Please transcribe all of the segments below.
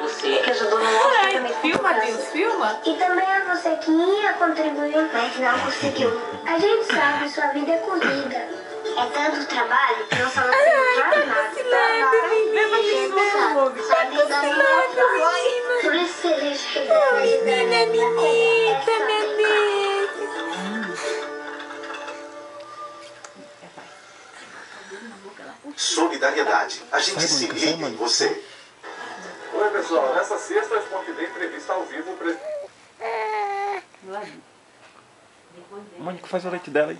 você que ajudou no nosso tratamento. Filma, Deus, filma. E também a você que ia contribuir, mas não conseguiu. A gente sabe, sua vida é corrida. É tanto trabalho que não só não tem nada. Por isso que a gente precisa. Menina bonita, meu Deus. Solidariedade. A gente se liga em você. Oi, pessoal. Nessa sexta, a Sport Day entrevista ao vivo o presidente. Mônica, faz o leite dela aí.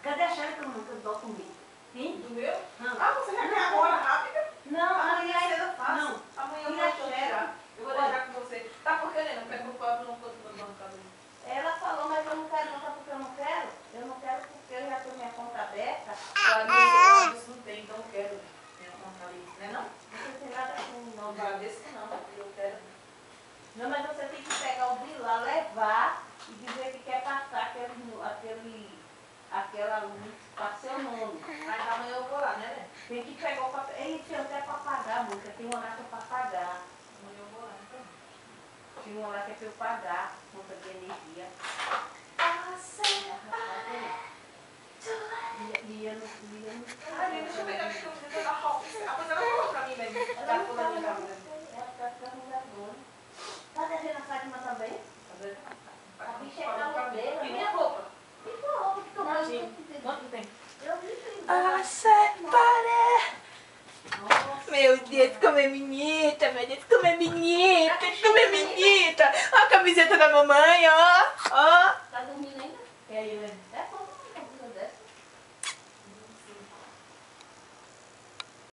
Cadê a chave que eu não dou comigo? Sim? Do meu? Não. Ah, você quer minha agora rápida? Não, Amanhã amanhã cedo eu faço. Não. Amanhã eu E vou a tirar. Eu vou deixar com você. Tá por que, Helena? Pega o copo, não tô bancando. Ela falou, mas eu não quero, não, sabe por que eu não quero? Eu não quero porque eu já tenho minha conta aberta. Isso não tem, então eu quero minha conta ali, né não? Não tem nada com Não, agradeço não, eu quero. Não, mas você tem que pegar o bill lá, levar e dizer que quer passar aquela luz para seu nome. Mas amanhã eu vou lá, né? Tem que pegar o papel. Ei, tem até para pagar a música, tem uma lá que é para pagar. Amanhã eu vou lá, então. Tem uma lá que é para eu pagar, conta de energia. Ai, deixa eu pegar aqui o vídeo da roupa. A coisa não falou pra mim mesmo. Ela não tá Tá devendo a Fátima também? A bicha é caloteira. E minha roupa? E tua roupa que tu Imagina. Quanto tem? Eu vi. Ah, separa! Meu Deus, como é bonita, meu Deus, como é bonita, como é bonita. Olha a camiseta da mamãe, ó, ó.